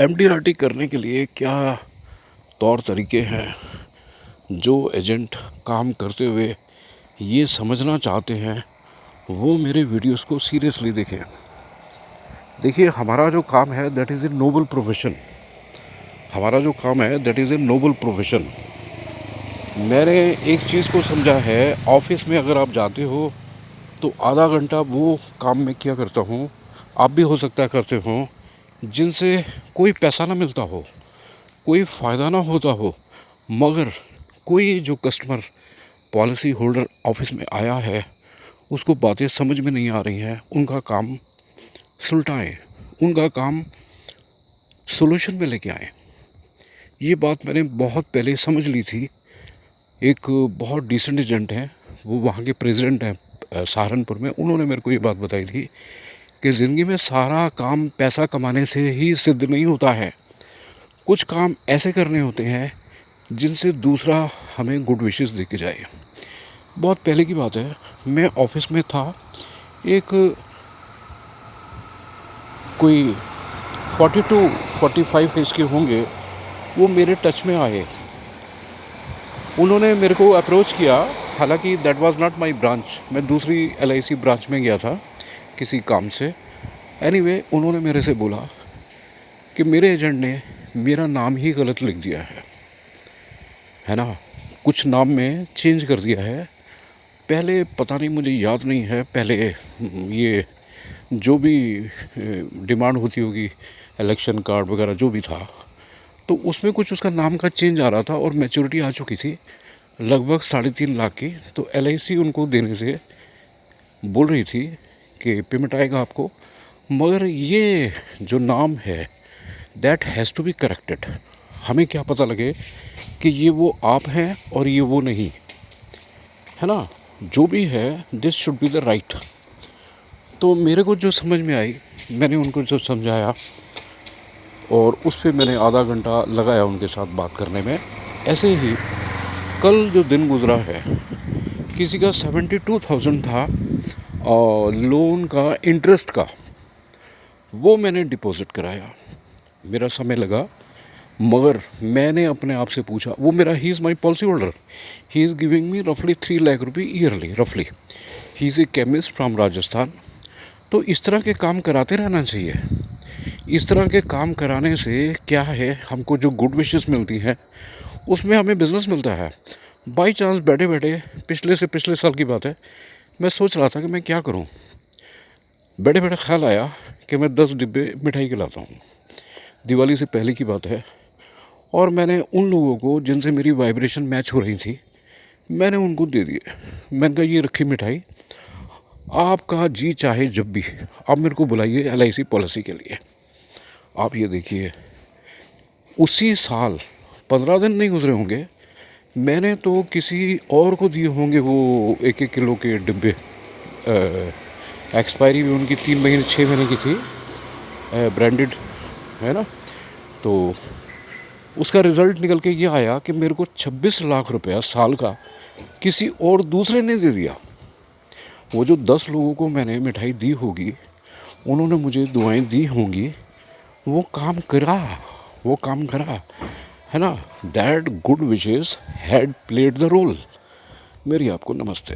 MDRT करने के लिए क्या तौर तरीके हैं जो एजेंट काम करते हुए ये समझना चाहते हैं, वो मेरे वीडियोस को सीरियसली देखें। देखिए, हमारा जो काम है that is a noble profession. हमारा जो काम है that is a noble profession. मैंने एक चीज़ को समझा है, ऑफिस में अगर आप जाते हो तो आधा घंटा वो काम में किया करता हूँ, आप भी हो सकता है करते हो, जिनसे कोई पैसा ना मिलता हो, कोई फ़ायदा ना होता हो, मगर कोई जो कस्टमर पॉलिसी होल्डर ऑफिस में आया है उसको बातें समझ में नहीं आ रही हैं, उनका काम सुलटाएं, उनका काम सोल्यूशन में लेके आएँ। ये बात मैंने बहुत पहले समझ ली थी। एक बहुत डिसेंट एजेंट हैं, वो वहाँ के प्रेसिडेंट हैं सहारनपुर में, उन्होंने मेरे को ये बात बताई थी कि ज़िंदगी में सारा काम पैसा कमाने से ही सिद्ध नहीं होता है। कुछ काम ऐसे करने होते हैं जिनसे दूसरा हमें गुड विशेस दे के जाए। बहुत पहले की बात है, मैं ऑफिस में था, एक कोई 42-45 एज के होंगे, वो मेरे टच में आए। उन्होंने मेरे को अप्रोच किया, हालांकि that was not my branch, मैं दूसरी LIC ब्रांच में गया था किसी काम से। एनीवे, उन्होंने मेरे से बोला कि मेरे एजेंट ने मेरा नाम ही गलत लिख दिया है ना, कुछ नाम में चेंज कर दिया है। पहले पता नहीं, मुझे याद नहीं है, पहले ये जो भी डिमांड होती होगी, इलेक्शन कार्ड वगैरह जो भी था, तो उसमें कुछ उसका नाम का चेंज आ रहा था और मैच्योरिटी आ चुकी थी लगभग 3.5 लाख की। तो LIC उनको देने से बोल रही थी कि पेमेंट आएगा आपको, मगर ये जो नाम है that has to be corrected. हमें क्या पता लगे कि ये वो आप हैं और ये वो नहीं है ना, जो भी है this should be the right. तो मेरे को जो समझ में आई, मैंने उनको जो समझाया और उस पर मैंने आधा घंटा लगाया उनके साथ बात करने में। ऐसे ही कल जो दिन गुजरा है, किसी का 72,000 था और लोन का इंटरेस्ट का, वो मैंने डिपॉजिट कराया। मेरा समय लगा, मगर मैंने अपने आप से पूछा, वो मेरा he is my policy holder, he is giving me रफली 3 लाख रुपये ईयरली, रफली। He is a chemist from Rajasthan. तो इस तरह के काम कराते रहना चाहिए। इस तरह के काम कराने से क्या है, हमको जो गुड विशेस मिलती हैं उसमें हमें बिज़नेस मिलता है। बाई चांस बैठे बैठे, पिछले साल की बात है, मैं सोच रहा था कि मैं क्या करूं। बैठे बैठे ख्याल आया कि मैं 10 डिब्बे मिठाई के लाता हूँ। दिवाली से पहले की बात है, और मैंने उन लोगों को जिनसे मेरी वाइब्रेशन मैच हो रही थी, मैंने उनको दे दिए। मैंने कहा, ये रखी मिठाई, आपका जी चाहे जब भी आप मेरे को बुलाइए LIC पॉलिसी के लिए। आप ये देखिए, उसी साल 15 दिन नहीं गुजरे होंगे, मैंने तो किसी और को दिए होंगे वो 1-1 किलो के डिब्बे। एक्सपायरी भी उनकी 3 महीने 6 महीने की थी, ब्रांडेड है ना। तो उसका रिज़ल्ट निकल के ये आया कि मेरे को 26 लाख रुपया साल का किसी और दूसरे ने दे दिया। वो जो 10 लोगों को मैंने मिठाई दी होगी, उन्होंने मुझे दुआएं दी होंगी, वो काम करा है ना। That good wishes had played the role. मेरी आपको नमस्ते।